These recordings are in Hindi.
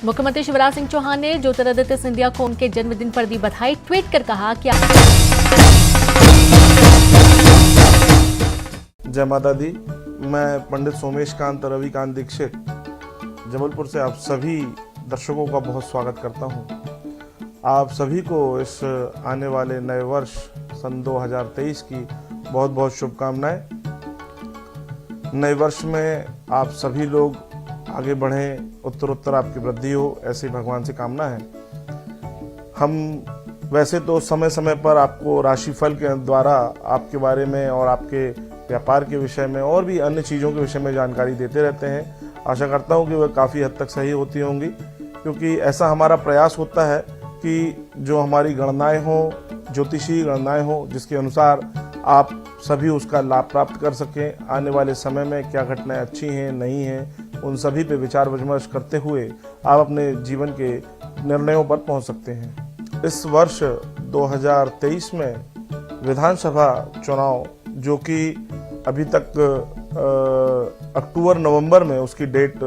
मुख्यमंत्री शिवराज सिंह चौहान ने ज्योतिरादित्य सिंधिया को उनके जन्मदिन पर दी बधाई। ट्वीट कर कहा कि जय माता दी। मैं पंडित सोमेश कांत रविकांत दीक्षित जबलपुर से आप सभी दर्शकों का बहुत स्वागत करता हूं। आप सभी को इस आने वाले नए वर्ष सन 2023 की बहुत बहुत शुभकामनाएं। नए वर्ष में आप सभी लोग आगे बढ़ें, उत्तरोत्तर आपकी वृद्धि हो, ऐसी भगवान से कामना है। हम वैसे तो समय समय पर आपको राशिफल के द्वारा आपके बारे में और आपके व्यापार के विषय में और भी अन्य चीज़ों के विषय में जानकारी देते रहते हैं। आशा करता हूं कि वह काफ़ी हद तक सही होती होंगी, क्योंकि ऐसा हमारा प्रयास होता है कि जो हमारी गणनाएं हों, ज्योतिषीय गणनाएं हों, जिसके अनुसार आप सभी उसका लाभ प्राप्त कर सकें। आने वाले समय में क्या घटनाएं अच्छी हैं, नहीं हैं, उन सभी पे विचार विमर्श करते हुए आप अपने जीवन के निर्णयों पर पहुंच सकते हैं। इस वर्ष 2023 में विधानसभा चुनाव, जो कि अभी तक अक्टूबर नवंबर में उसकी डेट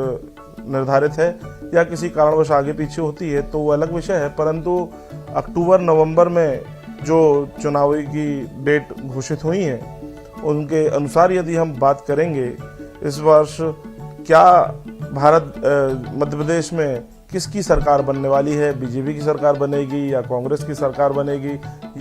निर्धारित है या किसी कारणवश आगे पीछे होती है तो वो अलग विषय है, परंतु अक्टूबर नवंबर में जो चुनावी की डेट घोषित हुई है उनके अनुसार यदि हम बात करेंगे, इस वर्ष क्या भारत मध्य प्रदेश में किसकी सरकार बनने वाली है, बीजेपी की सरकार बनेगी या कांग्रेस की सरकार बनेगी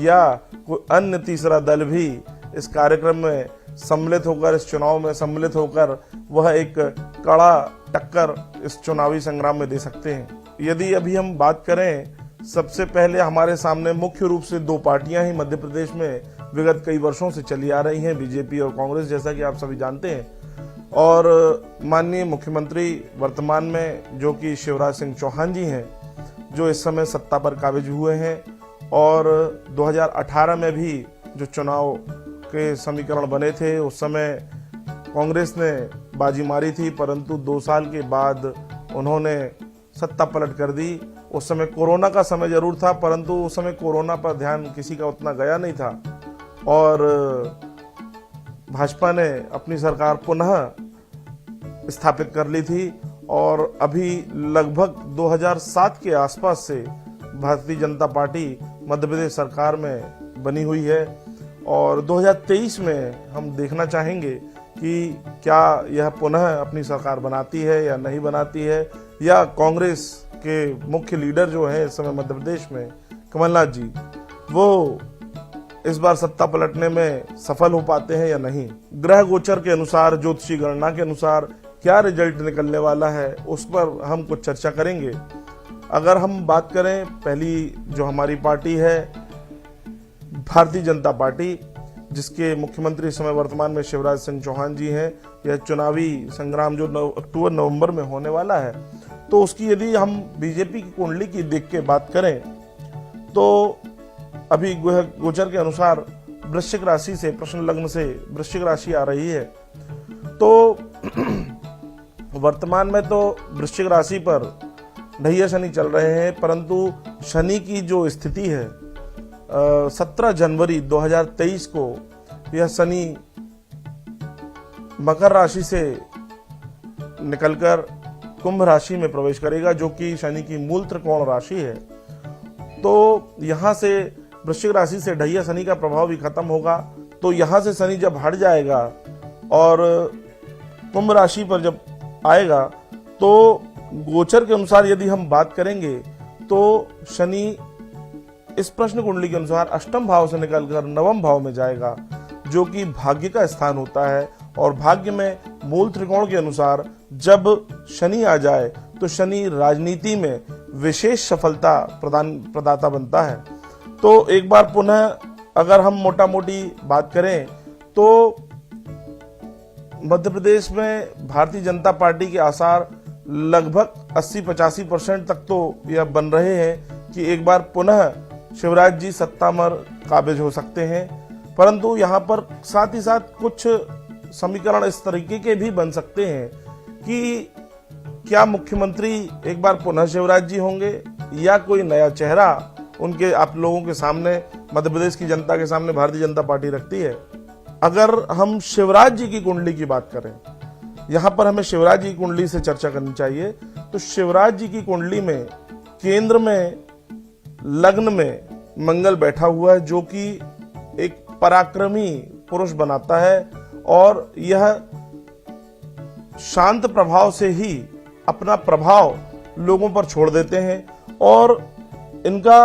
या कोई अन्य तीसरा दल भी इस कार्यक्रम में सम्मिलित होकर, इस चुनाव में सम्मिलित होकर वह एक कड़ा टक्कर इस चुनावी संग्राम में दे सकते हैं। यदि अभी हम बात करें, सबसे पहले हमारे सामने मुख्य रूप से दो पार्टियां ही मध्य प्रदेश में विगत कई वर्षों से चली आ रही हैं, बीजेपी और कांग्रेस, जैसा कि आप सभी जानते हैं। और माननीय मुख्यमंत्री वर्तमान में जो कि शिवराज सिंह चौहान जी हैं, जो इस समय सत्ता पर काबिज हुए हैं और 2018 में भी जो चुनाव के समीकरण बने थे उस समय कांग्रेस ने बाजी मारी थी, परंतु 2 साल के बाद उन्होंने सत्ता पलट कर दी। उस समय कोरोना का समय जरूर था, परंतु उस समय कोरोना पर ध्यान किसी का उतना गया नहीं था और भाजपा ने अपनी सरकार पुनः स्थापित कर ली थी और अभी लगभग 2007 के आसपास से भारतीय जनता पार्टी मध्य प्रदेश सरकार में बनी हुई है और 2023 में हम देखना चाहेंगे कि क्या यह पुनः अपनी सरकार बनाती है या नहीं बनाती है, या कांग्रेस के मुख्य लीडर जो है इस समय मध्य प्रदेश में कमलनाथ जी, वो इस बार सत्ता पलटने में सफल हो पाते हैं या नहीं। ग्रह गोचर के अनुसार, ज्योतिषी गणना के अनुसार क्या रिजल्ट निकलने वाला है उस पर हम कुछ चर्चा करेंगे। अगर हम बात करें, पहली जो हमारी पार्टी है भारतीय जनता पार्टी, जिसके मुख्यमंत्री इस समय वर्तमान में शिवराज सिंह चौहान जी हैं, यह चुनावी संग्राम जो अक्टूबर नवंबर में होने वाला है, तो उसकी यदि हम बीजेपी की कुंडली की देख के बात करें तो अभी गोचर के अनुसार वृश्चिक राशि से, प्रश्न लग्न से वृश्चिक राशि आ रही है, तो वर्तमान में तो वृश्चिक राशि पर ढैया शनि चल रहे हैं, परंतु शनि की जो स्थिति है 17 जनवरी 2023 को यह शनि मकर राशि से निकलकर कुंभ राशि में प्रवेश करेगा, जो कि शनि की मूल त्रिकोण राशि है। तो यहां से वृश्चिक राशि से ढैया शनि का प्रभाव भी खत्म होगा। तो यहां से शनि जब हट जाएगा और कुंभ राशि पर जब आएगा, तो गोचर के अनुसार यदि हम बात करेंगे तो शनि इस प्रश्न कुंडली के अनुसार अष्टम भाव से निकलकर नवम भाव में जाएगा, जो कि भाग्य का स्थान होता है। और भाग्य में मूल त्रिकोण के अनुसार जब शनि आ जाए तो शनि राजनीति में विशेष सफलता प्रदाता बनता है। तो एक बार पुनः अगर हम मोटा मोटी बात करें तो मध्य प्रदेश में भारतीय जनता पार्टी के आसार लगभग 80-85% तक तो यह बन रहे हैं कि एक बार पुनः शिवराज जी सत्ता पर काबिज हो सकते हैं। परंतु यहाँ पर साथ ही साथ कुछ समीकरण इस तरीके के भी बन सकते हैं कि क्या मुख्यमंत्री एक बार पुनः शिवराज जी होंगे या कोई नया चेहरा उनके आप लोगों के सामने, मध्य प्रदेश की जनता के सामने भारतीय जनता पार्टी रखती है। अगर हम शिवराज जी की कुंडली की बात करें यहाँ पर हमें शिवराज जी की कुंडली से चर्चा करनी चाहिए। तो शिवराज जी की कुंडली में केंद्र में लग्न में मंगल बैठा हुआ है, जो कि एक पराक्रमी पुरुष बनाता है और यह शांत प्रभाव से ही अपना प्रभाव लोगों पर छोड़ देते हैं। और इनका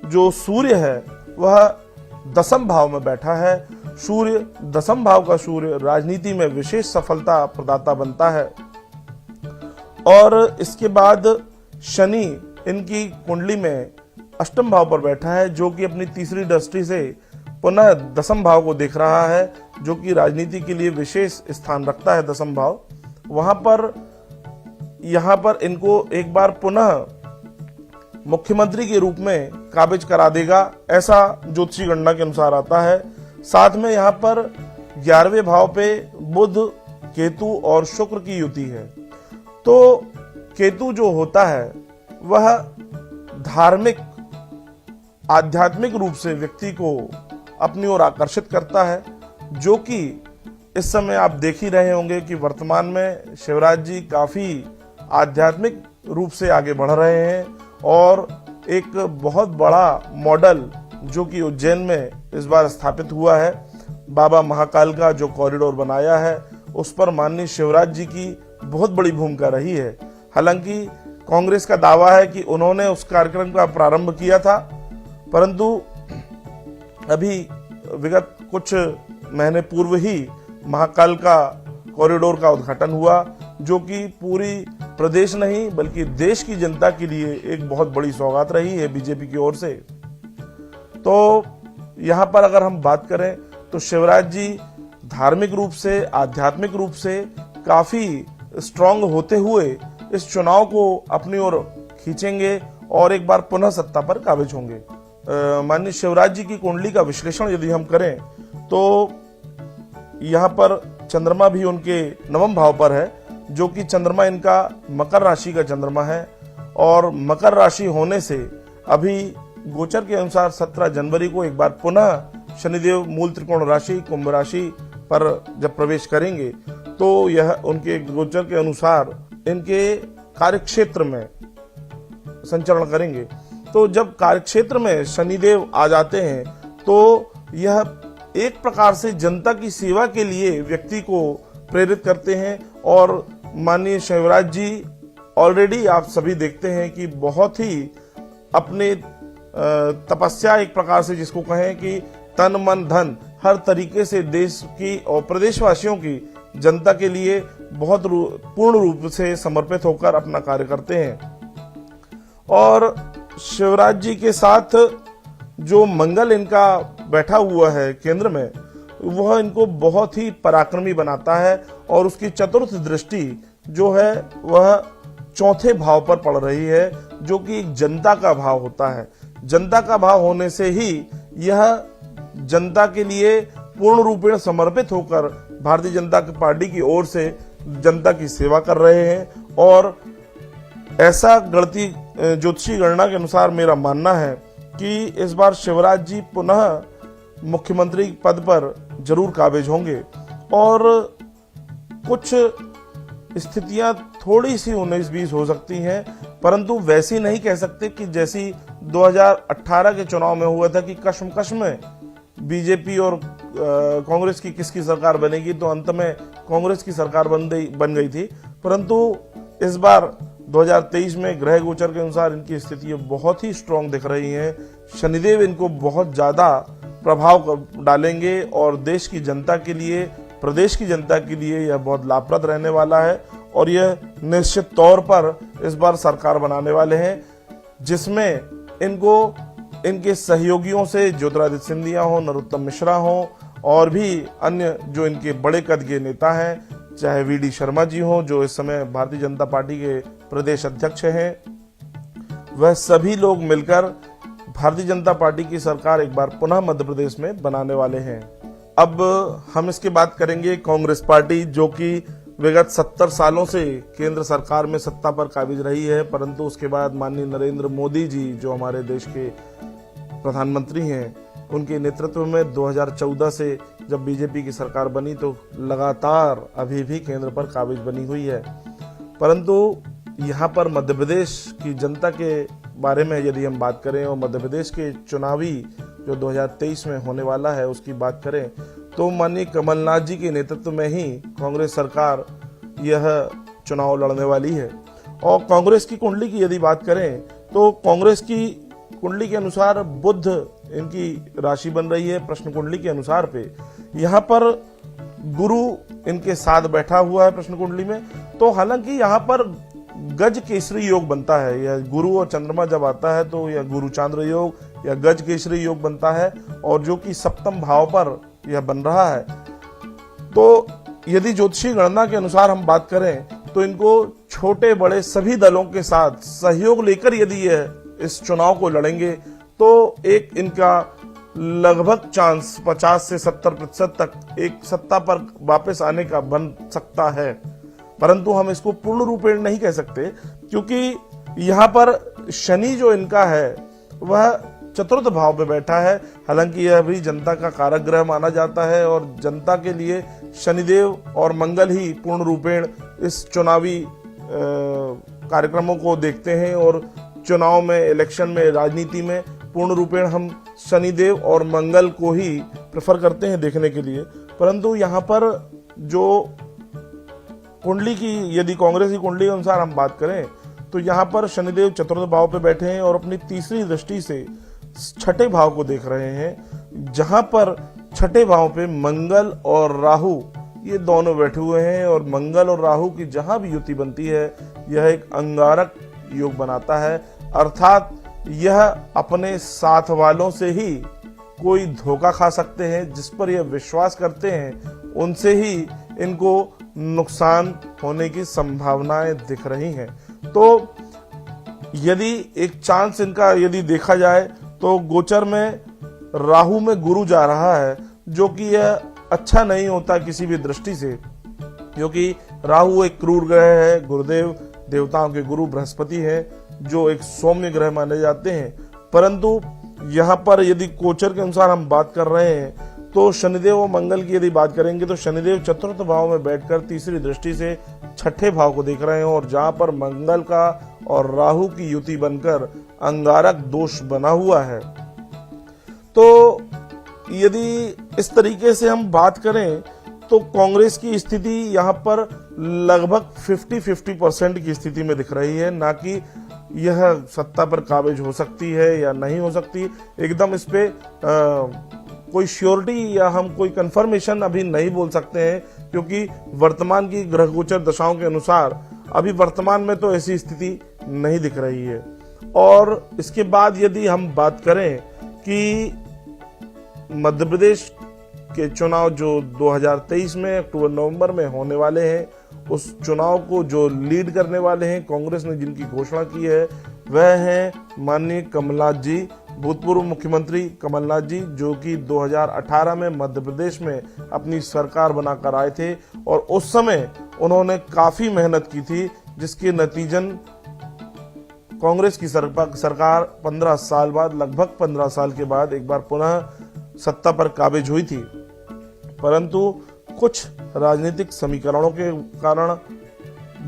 जो सूर्य है वह दसम भाव में बैठा है। सूर्य दसम भाव का सूर्य राजनीति में विशेष सफलता प्रदाता बनता है। और इसके बाद शनि इनकी कुंडली में अष्टम भाव पर बैठा है, जो कि अपनी तीसरी दृष्टि से पुनः दसम भाव को देख रहा है, जो कि राजनीति के लिए विशेष स्थान रखता है दसम भाव। यहाँ पर इनको एक बार पुनः मुख्यमंत्री के रूप में काबिज करा देगा, ऐसा ज्योतिषी गणना के अनुसार आता है। साथ में यहाँ पर 11वें भाव पे बुध, केतु और शुक्र की युति है। तो केतु जो होता है वह धार्मिक आध्यात्मिक रूप से व्यक्ति को अपनी ओर आकर्षित करता है, जो कि इस समय आप देख ही रहे होंगे कि वर्तमान में शिवराज जी काफी आध्यात्मिक रूप से आगे बढ़ रहे हैं। और एक बहुत बड़ा मॉडल जो कि उज्जैन में इस बार स्थापित हुआ है, बाबा महाकाल का जो कॉरिडोर बनाया है, उस पर माननीय शिवराज जी की बहुत बड़ी भूमिका रही है। हालांकि कांग्रेस का दावा है कि उन्होंने उस कार्यक्रम का प्रारंभ किया था, परंतु अभी विगत कुछ महीने पूर्व ही महाकाल का कॉरिडोर का उद्घाटन हुआ, जो कि पूरी प्रदेश नहीं बल्कि देश की जनता के लिए एक बहुत बड़ी सौगात रही है बीजेपी की ओर से। तो यहाँ पर अगर हम बात करें तो शिवराज जी धार्मिक रूप से, आध्यात्मिक रूप से काफी स्ट्रांग होते हुए इस चुनाव को अपनी ओर खींचेंगे और एक बार पुनः सत्ता पर काबिज होंगे। माननीय शिवराज जी की कुंडली का विश्लेषण यदि हम करें तो यहाँ पर चंद्रमा भी उनके नवम भाव पर है, जो कि चंद्रमा इनका मकर राशि का चंद्रमा है। और मकर राशि होने से अभी गोचर के अनुसार 17 जनवरी को एक बार पुनः शनिदेव मूल त्रिकोण राशि कुंभ राशि पर जब प्रवेश करेंगे तो यह उनके गोचर के अनुसार इनके कार्यक्षेत्र में संचरण करेंगे। तो जब कार्यक्षेत्र में शनिदेव आ जाते हैं तो यह एक प्रकार से जनता की सेवा के लिए व्यक्ति को प्रेरित करते हैं। और माननीय शिवराज जी ऑलरेडी आप सभी देखते हैं कि बहुत ही अपने तपस्या एक प्रकार से जिसको कहें कि तन मन धन हर तरीके से देश की और प्रदेशवासियों की जनता के लिए बहुत पूर्ण रूप से समर्पित होकर अपना कार्य करते हैं। और शिवराज जी के साथ जो मंगल इनका बैठा हुआ है केंद्र में, वह इनको बहुत ही पराक्रमी बनाता है। और उसकी चतुर्थ दृष्टि जो है वह चौथे भाव पर पड़ रही है, जो कि एक जनता का भाव होता है। जनता का भाव होने से ही यह जनता के लिए पूर्ण रूपेण समर्पित होकर भारतीय जनता पार्टी की ओर से जनता की सेवा कर रहे हैं। और ऐसा गणती ज्योतिषी गणना के अनुसार मेरा मानना है कि इस बार शिवराज जी पुनः मुख्यमंत्री पद पर जरूर काबिज होंगे। और कुछ स्थितियां थोड़ी सी 19-20 हो सकती हैं, परंतु वैसी नहीं कह सकते कि जैसी 2018 के चुनाव में हुआ था कि कश्मकश में बीजेपी और कांग्रेस की किसकी सरकार बनेगी, तो अंत में कांग्रेस की सरकार बन गई थी। परंतु इस बार 2023 में ग्रह गोचर के अनुसार इनकी स्थिति बहुत ही स्ट्रांग दिख रही है। शनिदेव इनको बहुत ज्यादा प्रभाव डालेंगे और देश की जनता के लिए, प्रदेश की जनता के लिए यह बहुत लाभप्रद रहने वाला है। और यह निश्चित तौर पर इस बार सरकार बनाने वाले हैं, जिसमें इनको इनके सहयोगियों से ज्योतिरादित्य सिंधिया हो, नरोत्तम मिश्रा हो और भी अन्य जो इनके बड़े कद के नेता हैं, चाहे वीडी शर्मा जी हो जो इस समय भारतीय जनता पार्टी के प्रदेश अध्यक्ष हैं, वह सभी लोग मिलकर भारतीय जनता पार्टी की सरकार एक बार पुनः मध्य प्रदेश में बनाने वाले हैं। अब हम इसके बात करेंगे कांग्रेस पार्टी, जो कि विगत 70 सालों से केंद्र सरकार में सत्ता पर काबिज रही है, परंतु उसके बाद माननीय नरेंद्र मोदी जी जो हमारे देश के प्रधानमंत्री हैं, उनके नेतृत्व में 2014 से जब बीजेपी की सरकार बनी तो लगातार अभी भी केंद्र पर काबिज बनी हुई है। परंतु यहाँ पर मध्य प्रदेश की जनता के बारे में यदि हम बात करें और मध्य प्रदेश के चुनावी जो 2023 में होने वाला है उसकी बात करें तो माननीय कमलनाथ जी के नेतृत्व में ही कांग्रेस सरकार यह चुनाव लड़ने वाली है। और कांग्रेस की कुंडली की यदि बात करें तो कांग्रेस की कुंडली के अनुसार बुध इनकी राशि बन रही है प्रश्न कुंडली के अनुसार पे। यहाँ पर गुरु इनके साथ बैठा हुआ है प्रश्न कुंडली में। तो हालांकि यहाँ पर गज केसरी योग बनता है, यह गुरु और चंद्रमा जब आता है तो यह गुरु चांद्र योग या गज केसरी योग बनता है और जो कि सप्तम भाव पर यह बन रहा है। तो यदि ज्योतिषी गणना के अनुसार हम बात करें तो इनको छोटे बड़े सभी दलों के साथ सहयोग लेकर यदि यह इस चुनाव को लड़ेंगे तो एक इनका लगभग चांस 50 से 70% तक एक सत्ता पर वापस आने का बन सकता है। परंतु हम इसको पूर्ण रूपेण नहीं कह सकते क्योंकि यहाँ पर शनि जो इनका है वह चतुर्थ भाव पे बैठा है। हालांकि यह भी जनता का कारक ग्रह माना जाता है और जनता के लिए शनिदेव और मंगल ही पूर्ण रूपेण इस चुनावी कार्यक्रमों को देखते हैं और चुनाव में, इलेक्शन में, राजनीति में पूर्ण रूपेण हम शनिदेव और मंगल को ही प्रेफर करते हैं देखने के लिए। परंतु यहाँ पर जो कुंडली की यदि कांग्रेस की कुंडली के अनुसार हम बात करें तो यहाँ पर शनिदेव चतुर्थ भाव पे बैठे हैं और अपनी तीसरी दृष्टि से छठे भाव को देख रहे हैं, जहां पर छठे भाव पे मंगल और राहु ये दोनों बैठे हुए हैं। और मंगल और राहु की जहां भी युति बनती है यह एक अंगारक योग बनाता है, अर्थात यह अपने साथ वालों से ही कोई धोखा खा सकते हैं। जिस पर यह विश्वास करते हैं उनसे ही इनको नुकसान होने की संभावनाएं दिख रही हैं। तो यदि एक चांस इनका यदि देखा जाए तो गोचर में राहु में गुरु जा रहा है, जो कि यह अच्छा नहीं होता किसी भी दृष्टि से, क्योंकि राहु एक क्रूर ग्रह है। गुरुदेव देवताओं के गुरु बृहस्पति है जो एक सौम्य ग्रह माने जाते हैं। परंतु यहाँ पर यदि गोचर के अनुसार हम बात कर रहे हैं तो शनिदेव और मंगल की यदि बात करेंगे तो शनिदेव चतुर्थ भाव में बैठकर तीसरी दृष्टि से छठे भाव को देख रहे हैं और जहां पर मंगल का और राहु की युति बनकर अंगारक दोष बना हुआ है। तो यदि इस तरीके से हम बात करें तो कांग्रेस की स्थिति यहाँ पर लगभग 50-50% की स्थिति में दिख रही है, ना कि यह सत्ता पर काबिज हो सकती है या नहीं हो सकती। एकदम इस पे कोई श्योरिटी या हम कोई कंफर्मेशन अभी नहीं बोल सकते हैं, क्योंकि वर्तमान की ग्रह गोचर दशाओं के अनुसार अभी वर्तमान में तो ऐसी स्थिति नहीं दिख रही है। और इसके बाद यदि हम बात करें कि मध्य प्रदेश के चुनाव जो 2023 में अक्टूबर-नवंबर में होने वाले हैं, उस चुनाव को जो लीड करने वाले हैं कांग्रेस ने जिनकी घोषणा की है वह है माननीय कमलनाथ जी, भूतपूर्व मुख्यमंत्री कमलनाथ जी, जो कि 2018 में मध्य प्रदेश में अपनी सरकार बनाकर आए थे और उस समय उन्होंने काफी मेहनत की थी, जिसके नतीजन कांग्रेस की सरकार 15 साल बाद, लगभग 15 साल के बाद एक बार पुनः सत्ता पर काबिज हुई थी। परंतु कुछ राजनीतिक समीकरणों के कारण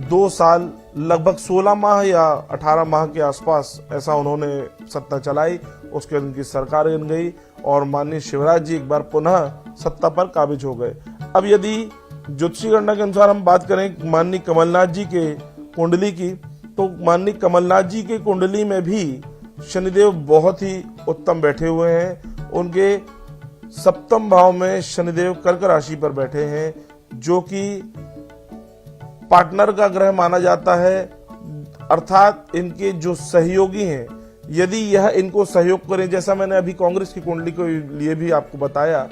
2 साल, लगभग 16 माह या 18 माह के आसपास ऐसा उन्होंने सत्ता चलाई। उसके बाद उनकी सरकार बन गई और माननीय शिवराज जी एक बार पुनः सत्ता पर काबिज हो गए। अब यदि ज्योतिषी गणना के अनुसार हम बात करें माननीय कमलनाथ जी के कुंडली की, तो माननीय कमलनाथ जी के कुंडली में भी शनिदेव बहुत ही उत्तम बैठे हुए हैं। उनके सप्तम भाव में शनिदेव कर्क राशि पर बैठे हैं, जो कि पार्टनर का ग्रह माना जाता है, अर्थात इनके जो सहयोगी हैं यदि यह इनको सहयोग करें, जैसा मैंने अभी कांग्रेस की कुंडली के लिए भी आपको बताया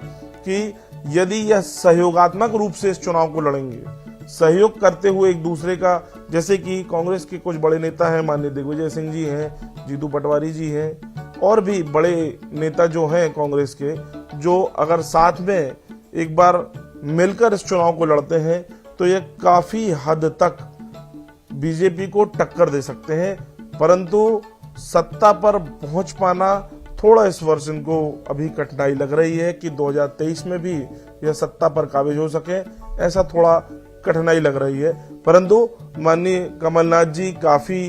कि यदि यह सहयोगात्मक रूप से इस चुनाव को लड़ेंगे, सहयोग करते हुए एक दूसरे का, जैसे कि कांग्रेस के कुछ बड़े नेता हैं, माननीय दिग्विजय सिंह जी हैं, जीतू पटवारी जी हैं और भी बड़े नेता जो हैं कांग्रेस के, जो अगर साथ में एक बार मिलकर इस चुनाव को लड़ते हैं तो यह काफी हद तक बीजेपी को टक्कर दे सकते हैं। परंतु सत्ता पर पहुंच पाना थोड़ा इस वर्ष इनको अभी कठिनाई लग रही है कि 2023 में भी यह सत्ता पर काबिज हो सके, ऐसा थोड़ा कठिनाई लग रही है। परंतु माननीय कमलनाथ जी काफी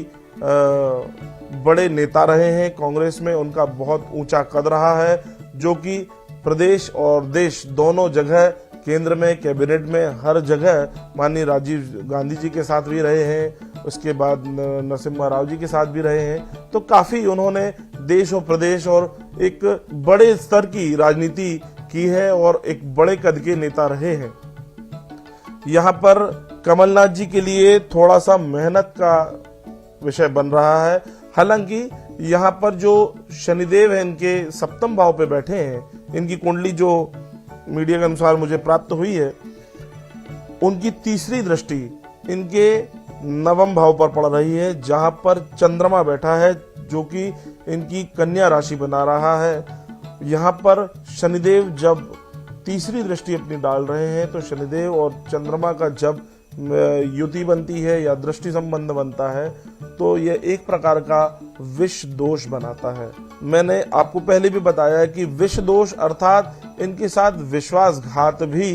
बड़े नेता रहे हैं कांग्रेस में, उनका बहुत ऊंचा कद रहा है, जो कि प्रदेश और देश दोनों जगह, केंद्र में, कैबिनेट में, हर जगह माननीय राजीव गांधी जी के साथ भी रहे हैं, उसके बाद नरसिम्हा राव जी के साथ भी रहे हैं। तो काफी उन्होंने देश और प्रदेश और एक बड़े स्तर की राजनीति की है और एक बड़े कद के नेता रहे हैं। यहाँ पर कमलनाथ जी के लिए थोड़ा सा मेहनत का विषय बन रहा है। हालांकि यहाँ पर जो शनिदेव है इनके सप्तम भाव पे बैठे हैं, इनकी कुंडली जो मीडिया के अनुसार मुझे प्राप्त हुई है, उनकी तीसरी दृष्टि इनके नवम भाव पर पड़ रही है, जहां पर चंद्रमा बैठा है जो कि इनकी कन्या राशि बना रहा है। यहाँ पर शनिदेव जब तीसरी दृष्टि अपनी डाल रहे हैं तो शनिदेव और चंद्रमा का जब युति बनती है या दृष्टि संबंध बनता है तो यह एक प्रकार का विष दोष बनाता है। मैंने आपको पहले भी बताया है कि विष दोष अर्थात इनके साथ विश्वासघात भी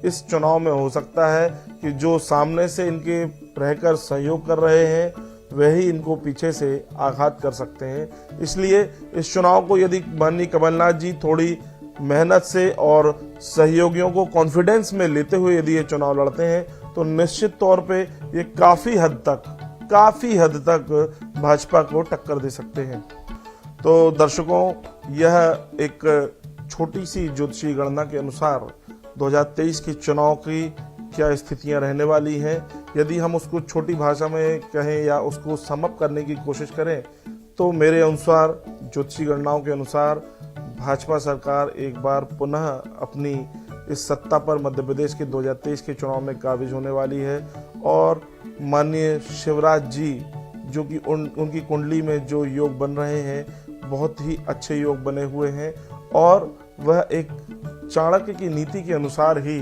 इस चुनाव में हो सकता है कि जो सामने से इनके रहकर सहयोग कर रहे हैं वही इनको पीछे से आघात कर सकते हैं। इसलिए इस चुनाव को यदि माननीय कमलनाथ जी थोड़ी मेहनत से और सहयोगियों को कॉन्फिडेंस में लेते हुए यदि ये चुनाव लड़ते हैं तो निश्चित तौर पे ये काफी हद तक भाजपा को टक्कर दे सकते हैं। तो दर्शकों, यह एक छोटी सी ज्योतिषीय गणना के अनुसार 2023 के चुनाव की क्या स्थितियां रहने वाली हैं। यदि हम उसको छोटी भाषा में कहें या उसको समअप करने की कोशिश करें तो मेरे अनुसार, ज्योतिषीय गणनाओं के अनुसार, भाजपा सरकार एक बार पुनः अपनी इस सत्ता पर मध्य प्रदेश के 2023 के चुनाव में काबिज होने वाली है और माननीय शिवराज जी जो कि उनकी कुंडली में जो योग बन रहे हैं बहुत ही अच्छे योग बने हुए हैं और वह एक चाणक्य की नीति के अनुसार ही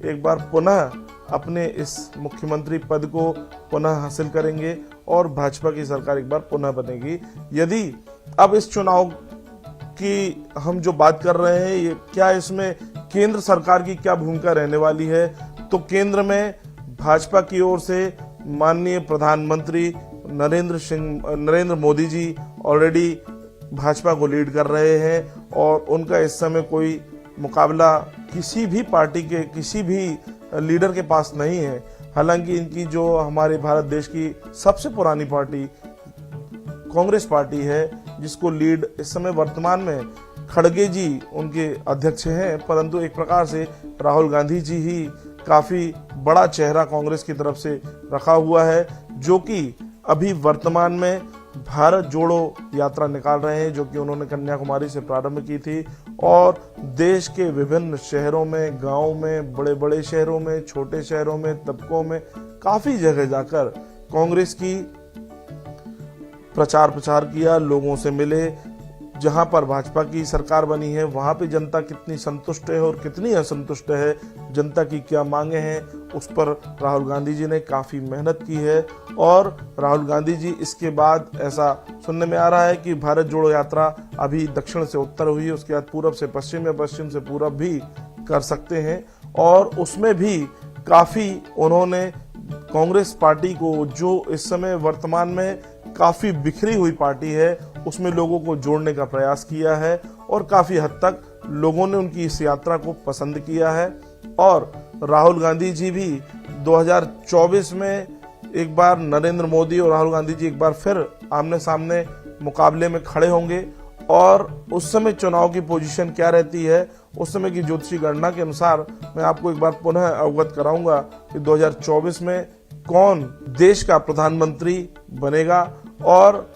एक बार पुनः अपने इस मुख्यमंत्री पद को पुनः हासिल करेंगे और भाजपा की सरकार एक बार पुनः बनेगी। यदि अब इस चुनाव की हम जो बात कर रहे हैं, ये क्या इसमें केंद्र सरकार की क्या भूमिका रहने वाली है, तो केंद्र में भाजपा की ओर से माननीय प्रधानमंत्री नरेंद्र मोदी जी ऑलरेडी भाजपा को लीड कर रहे हैं और उनका इस समय कोई मुकाबला किसी भी पार्टी के किसी भी लीडर के पास नहीं है। हालांकि इनकी जो हमारे भारत देश की सबसे पुरानी पार्टी कांग्रेस पार्टी है, जिसको लीड इस समय वर्तमान में खड़गे जी उनके अध्यक्ष हैं, परंतु एक प्रकार से राहुल गांधी जी ही काफी बड़ा चेहरा कांग्रेस की तरफ से रखा हुआ है, जो कि अभी वर्तमान में भारत जोड़ो यात्रा निकाल रहे हैं, जो कि उन्होंने कन्याकुमारी से प्रारंभ की थी और देश के विभिन्न शहरों में, गांवों में, बड़े बड़े शहरों में, छोटे शहरों में, तबकों में काफी जगह जाकर कांग्रेस की प्रचार किया, लोगों से मिले। जहां पर भाजपा की सरकार बनी है वहां पे जनता कितनी संतुष्ट है और कितनी असंतुष्ट है, जनता की क्या मांगे हैं, उस पर राहुल गांधी जी ने काफी मेहनत की है और राहुल गांधी जी इसके बाद ऐसा सुनने में आ रहा है कि भारत जोड़ो यात्रा अभी दक्षिण से उत्तर हुई, उसके बाद पूरब से पश्चिम या पश्चिम से पूरब भी कर सकते हैं और उसमें भी काफी उन्होंने कांग्रेस पार्टी को, जो इस समय वर्तमान में काफी बिखरी हुई पार्टी है, उसमें लोगों को जोड़ने का प्रयास किया है और काफी हद तक लोगों ने उनकी इस यात्रा को पसंद किया है। और राहुल गांधी जी भी 2024 में एक बार नरेंद्र मोदी और राहुल गांधी जी एक बार फिर आमने सामने मुकाबले में खड़े होंगे और उस समय चुनाव की पोजीशन क्या रहती है, उस समय की ज्योतिषी गणना के अनुसार मैं आपको एक बार पुनः अवगत कराऊंगा कि 2024 में कौन देश का प्रधानमंत्री बनेगा और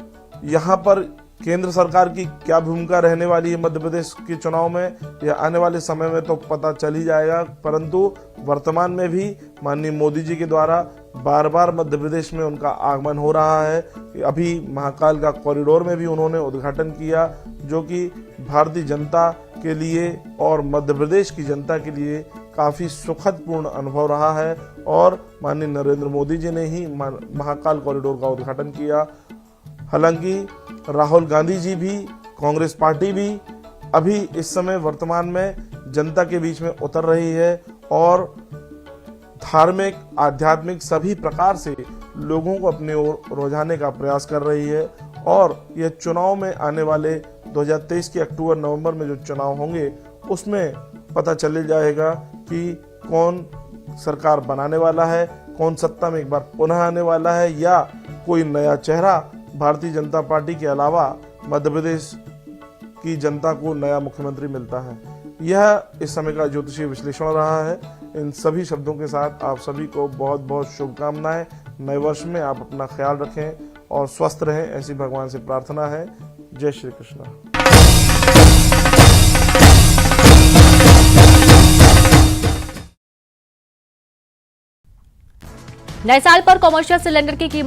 यहाँ पर केंद्र सरकार की क्या भूमिका रहने वाली है मध्य प्रदेश के चुनाव में, यह आने वाले समय में तो पता चल ही जाएगा। परंतु वर्तमान में भी माननीय मोदी जी के द्वारा बार बार मध्य प्रदेश में उनका आगमन हो रहा है। अभी महाकाल का कॉरिडोर में भी उन्होंने उद्घाटन किया, जो कि भारतीय जनता के लिए और मध्य प्रदेश की जनता के लिए काफी सुखदपूर्ण अनुभव रहा है और माननीय नरेंद्र मोदी जी ने ही महाकाल कॉरिडोर का उद्घाटन किया। हालांकि राहुल गांधी जी भी कांग्रेस पार्टी भी अभी इस समय वर्तमान में जनता के बीच में उतर रही है और धार्मिक, आध्यात्मिक सभी प्रकार से लोगों को अपनी ओर रुझाने का प्रयास कर रही है। और यह चुनाव में आने वाले 2023 के अक्टूबर-नवंबर में जो चुनाव होंगे उसमें पता चल जाएगा कि कौन सरकार बनाने वाला है, कौन सत्ता में एक बार पुनः आने वाला है, या कोई नया चेहरा भारतीय जनता पार्टी के अलावा मध्य प्रदेश की जनता को नया मुख्यमंत्री मिलता है। यह इस समय का ज्योतिषीय विश्लेषण रहा है। इन सभी शब्दों के साथ आप सभी को बहुत बहुत शुभकामनाएं। नए वर्ष में आप अपना ख्याल रखें और स्वस्थ रहें, ऐसी भगवान से प्रार्थना है। जय श्री कृष्ण। नए साल पर कमर्शियल सिलेंडर की कीमत